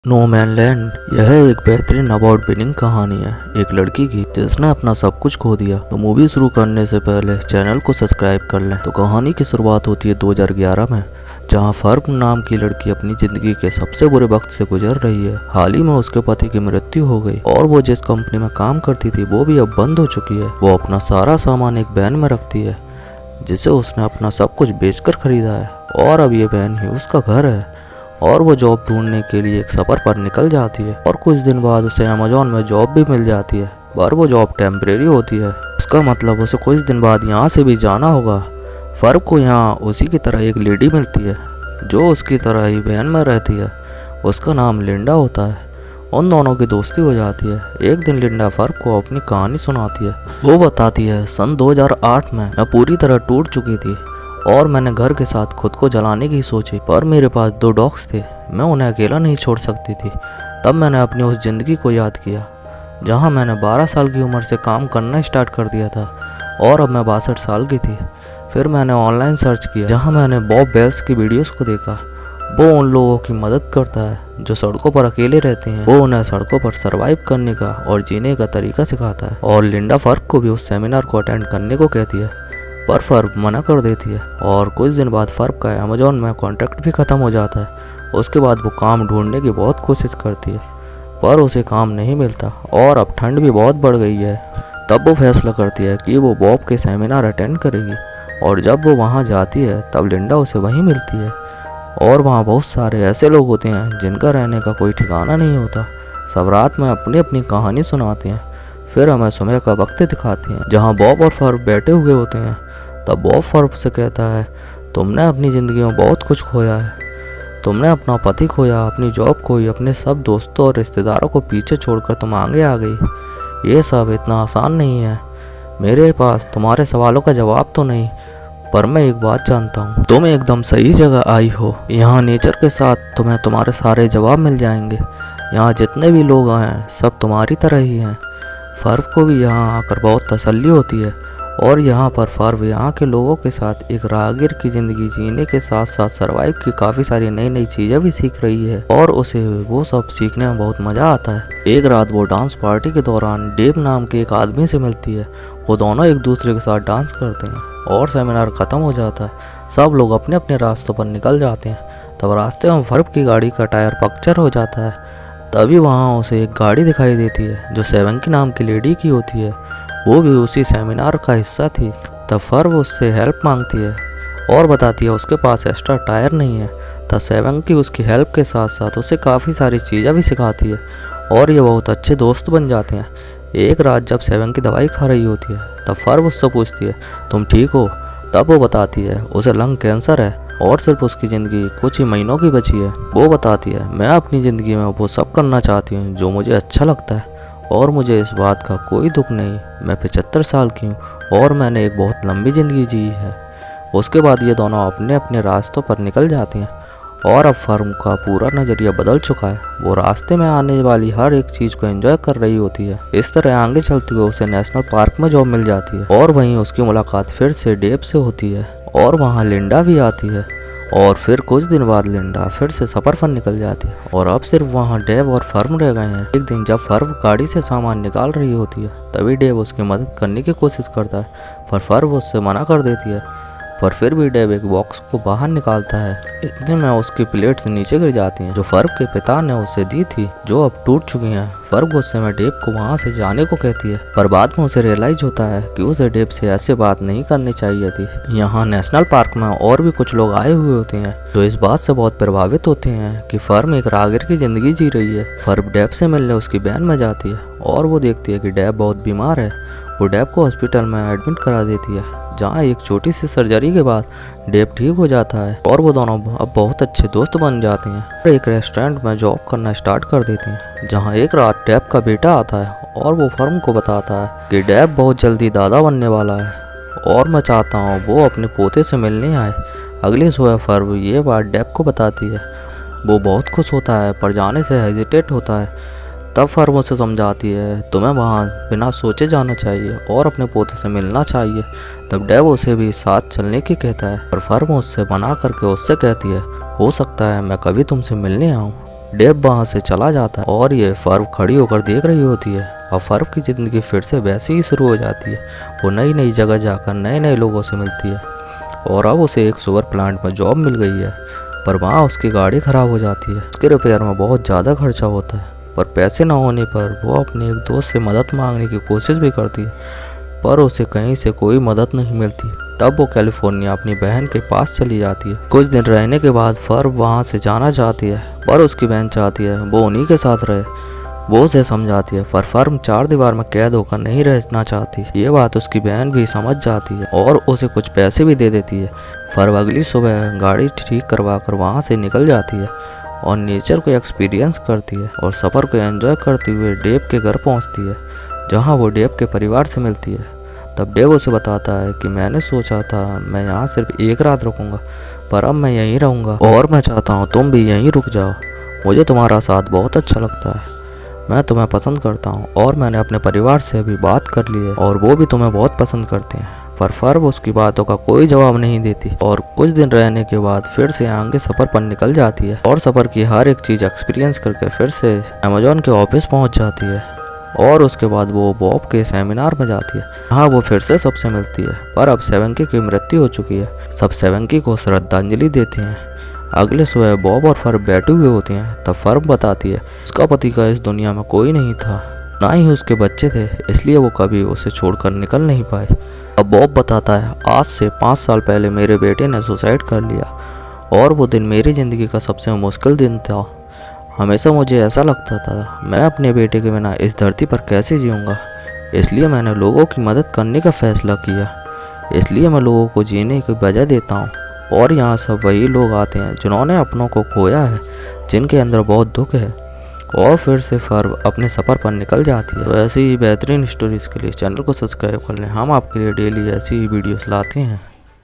No man land यह एक बेहतरीन अवार्ड विनिंग कहानी है एक लड़की की जिसने अपना सब कुछ खो दिया। तो मूवी शुरू करने से पहले चैनल को सब्सक्राइब कर लें। तो कहानी की शुरुआत होती है 2011 में, जहां फर्म नाम की लड़की अपनी जिंदगी के सबसे बुरे वक्त से गुजर रही है। हाल ही में उसके पति की मृत्यु हो गई और वो जिस कंपनी में काम करती थी वो भी अब बंद हो चुकी है। वो अपना सारा सामान एक वैन में रखती है जिसे उसने अपना सब कुछ बेचकर खरीदा है और अब ये वैन ही उसका घर है। और वो जॉब ढूंढने के लिए एक सफ़र पर निकल जाती है और कुछ दिन बाद उसे अमेजोन में जॉब भी मिल जाती है, पर वो जॉब टेम्परेरी होती है। इसका मतलब उसे कुछ दिन बाद यहाँ से भी जाना होगा। फर्क को यहाँ उसी की तरह एक लेडी मिलती है जो उसकी तरह ही वैन में रहती है। उसका नाम लिंडा होता है। उन दोनों की दोस्ती हो जाती है। एक दिन लिंडा फर्क को अपनी कहानी सुनाती है। वो बताती है, सन 2008 में मैं पूरी तरह टूट चुकी थी और मैंने घर के साथ खुद को जलाने की सोची, पर मेरे पास 2 डॉग्स थे। मैं उन्हें अकेला नहीं छोड़ सकती थी। तब मैंने अपनी उस ज़िंदगी को याद किया जहां मैंने 12 साल की उम्र से काम करना स्टार्ट कर दिया था और अब मैं 62 साल की थी। फिर मैंने ऑनलाइन सर्च किया जहां मैंने बॉब बेल्स की वीडियोस को देखा। वो उन लोगों की मदद करता है जो सड़कों पर अकेले रहते हैं। वो उन्हें सड़कों पर सरवाइव करने का और जीने का तरीका सिखाता है। और लिंडा फर्क को भी उस सेमिनार को अटेंड करने को कहती है, पर फर्क मना कर देती है। और कुछ दिन बाद फर्क का अमेजोन में कॉन्ट्रैक्ट भी ख़त्म हो जाता है। उसके बाद वो काम ढूंढने की बहुत कोशिश करती है, पर उसे काम नहीं मिलता और अब ठंड भी बहुत बढ़ गई है। तब वो फैसला करती है कि वो बॉब के सेमिनार अटेंड करेगी। और जब वो वहाँ जाती है तब लिंडा उसे वहीं मिलती है और वहाँ बहुत सारे ऐसे लोग होते हैं जिनका रहने का कोई ठिकाना नहीं होता। सब रात में अपनी अपनी कहानी सुनाते हैं। फिर हमें सुबह का वक्त दिखाते हैं जहाँ बॉब और फर्क बैठे हुए होते हैं। तब बॉब फर्क से कहता है, तुमने अपनी ज़िंदगी में बहुत कुछ खोया है। तुमने अपना पति खोया, अपनी जॉब खोई, अपने सब दोस्तों और रिश्तेदारों को पीछे छोड़कर तुम आगे आ गई। ये सब इतना आसान नहीं है। मेरे पास तुम्हारे सवालों का जवाब तो नहीं, पर मैं एक बात जानता हूँ, तुम एकदम सही जगह आई हो। यहाँ नेचर के साथ तुम्हें तुम्हारे सारे जवाब मिल जाएंगे। यहाँ जितने भी लोग आए हैं सब तुम्हारी तरह ही हैं। फर्क को भी यहाँ आकर बहुत तसल्ली होती है और यहाँ पर फर्क यहाँ के लोगों के साथ एक राहगीर की ज़िंदगी जीने के साथ साथ सरवाइव की काफ़ी सारी नई नई चीज़ें भी सीख रही है और उसे वो सब सीखने में बहुत मज़ा आता है। एक रात वो डांस पार्टी के दौरान डेव नाम के एक आदमी से मिलती है। वो दोनों एक दूसरे के साथ डांस करते हैं और सेमिनार ख़त्म हो जाता है। सब लोग अपने अपने रास्तों पर निकल जाते हैं। तब रास्ते में फर्क की गाड़ी का टायर पंक्चर हो जाता है। तभी वहाँ उसे एक गाड़ी दिखाई देती है जो सेवेंकी नाम की लेडी की होती है। वो भी उसी सेमिनार का हिस्सा थी। तब फर्व उससे हेल्प मांगती है और बताती है उसके पास एक्स्ट्रा टायर नहीं है। तब सेवेंकी उसकी हेल्प के साथ साथ उसे काफ़ी सारी चीज़ें भी सिखाती है और ये बहुत अच्छे दोस्त बन जाते हैं। एक रात जब सेवेंकी दवाई खा रही होती है तब फर्व उससे पूछती है, तुम ठीक हो? तब वो बताती है उसे लंग कैंसर है और सिर्फ उसकी ज़िंदगी कुछ ही महीनों की बची है। वो बताती है, मैं अपनी ज़िंदगी में वो सब करना चाहती हूँ जो मुझे अच्छा लगता है और मुझे इस बात का कोई दुख नहीं। मैं 75 साल की हूँ और मैंने एक बहुत लंबी ज़िंदगी जी है। उसके बाद ये दोनों अपने अपने रास्तों पर निकल जाते हैं और अब फर्म का पूरा नज़रिया बदल चुका है। वो रास्ते में आने वाली हर एक चीज़ को एंजॉय कर रही होती है। इस तरह आगे चलते हुए उसे नेशनल पार्क में जॉब मिल जाती है और वहीं उसकी मुलाकात फिर से डेव से होती है और वहाँ लिंडा भी आती है। और फिर कुछ दिन बाद लिंडा फिर से सफ़र पर निकल जाती है और अब सिर्फ वहाँ डेव और फर्म रह गए हैं। एक दिन जब फर्म गाड़ी से सामान निकाल रही होती है तभी डेव उसकी मदद करने की कोशिश करता है, पर फर्म उससे मना कर देती है। पर फिर भी डेव एक बॉक्स को बाहर निकालता है। इतने में उसकी प्लेट्स नीचे गिर जाती हैं जो फर्क के पिता ने उसे दी थी, जो अब टूट चुकी हैं। फर्क गुस्से में डेव को वहाँ से जाने को कहती है, पर बाद में उसे रियलाइज होता है कि उसे डेव से ऐसे बात नहीं करनी चाहिए थी। यहाँ नेशनल पार्क में और भी कुछ लोग आए हुए होते हैं जो इस बात से बहुत प्रभावित होते हैं कि फर्म एक राहगीर की जिंदगी जी रही है। फर्क डेव से मिलने उसकी बहन में जाती है और वो देखती है कि डेव बहुत बीमार है। वो डेव को हॉस्पिटल में एडमिट करा देती है जहाँ एक छोटी सी सर्जरी के बाद डेव ठीक हो जाता है और वो दोनों अब बहुत अच्छे दोस्त बन जाते हैं और एक रेस्टोरेंट में जॉब करना स्टार्ट कर देते हैं। जहाँ एक रात डेव का बेटा आता है और वो फर्म को बताता है कि डेव बहुत जल्दी दादा बनने वाला है और मैं चाहता हूँ वो अपने पोते से मिलने आए। अगली सुबह फर्म ये बात डेव को बताती है। वो बहुत खुश होता है पर जाने से हेजिटेट होता है। तब फर्म उसे समझाती है, तुम्हें वहाँ बिना सोचे जाना चाहिए और अपने पोते से मिलना चाहिए। तब डेव उसे भी साथ चलने की कहता है, पर फर्म उससे मना करके उससे कहती है, हो सकता है मैं कभी तुमसे मिलने आऊँ। डेव वहाँ से चला जाता है और ये फर्व खड़ी होकर देख रही होती है। अब फर्व की ज़िंदगी फिर से वैसे ही शुरू हो जाती है। वो नई नई जगह जाकर नए नए लोगों से मिलती है और अब उसे एक शुगर प्लांट में जॉब मिल गई है, पर वहाँ उसकी गाड़ी ख़राब हो जाती है। उसके रिपेयर में बहुत ज़्यादा खर्चा होता है, पर पैसे ना होने पर वो अपने एक दोस्त से मदद मांगने की कोशिश भी करती है, पर उसे कहीं से कोई मदद नहीं मिलती। तब वो कैलिफोर्निया अपनी बहन के पास चली जाती है। कुछ दिन रहने के बाद फर्व वहाँ से जाना चाहती है, पर उसकी बहन चाहती है वो उन्हीं के साथ रहे। वो उसे समझाती है, पर फर्व 4 दीवार में कैद होकर नहीं रहना चाहती। ये बात उसकी बहन भी समझ जाती है और उसे कुछ पैसे भी दे देती है। फर्व अगली सुबह गाड़ी ठीक करवा कर वहाँ से निकल जाती है और नेचर को एक्सपीरियंस करती है और सफ़र को एंजॉय करते हुए डेव के घर पहुँचती है, जहाँ वो डेव के परिवार से मिलती है। तब डेव उसे बताता है कि मैंने सोचा था मैं यहाँ सिर्फ एक रात रुकूंगा, पर अब मैं यहीं रहूँगा और मैं चाहता हूँ तुम भी यहीं रुक जाओ। मुझे तुम्हारा साथ बहुत अच्छा लगता है, मैं तुम्हें पसंद करता हूँ और मैंने अपने परिवार से भी बात कर ली है और वो भी तुम्हें बहुत पसंद करते हैं। पर फर्व उसकी बातों का कोई जवाब नहीं देती और कुछ दिन रहने के बाद फिर से आगे सफ़र पर निकल जाती है और सफ़र की हर एक चीज़ एक्सपीरियंस करके फिर से अमेजोन के ऑफिस पहुँच जाती है। और उसके बाद वो बॉब के सेमिनार में जाती है, जहाँ वो फिर से सबसे मिलती है, पर अब सेवेंकी की मृत्यु हो चुकी है। सब सेवेंकी को श्रद्धांजलि देते हैं। अगले सुबह बॉब और फर्व बैठे हुए होते हैं। तब फर्व बताती है उसका पति का इस दुनिया में कोई नहीं था, ना ही उसके बच्चे थे, इसलिए वो कभी उसे छोड़कर निकल नहीं पाए। अब बॉब बताता है आज से 5 साल पहले मेरे बेटे ने सुसाइड कर लिया और वो दिन मेरी ज़िंदगी का सबसे मुश्किल दिन था। हमेशा मुझे ऐसा लगता था मैं अपने बेटे के बिना इस धरती पर कैसे जीऊँगा, इसलिए मैंने लोगों की मदद करने का फ़ैसला किया। इसलिए मैं लोगों को जीने की वजह देता हूँ और यहाँ सब वही लोग आते हैं जिन्होंने अपनों को खोया है, जिनके अंदर बहुत दुख है। और फिर से फर्व अपने सफ़र पर निकल जाती है। तो ऐसी ही बेहतरीन स्टोरीज़ के लिए चैनल को सब्सक्राइब कर लें। हम आपके लिए डेली ऐसी ही वीडियोस लाते हैं।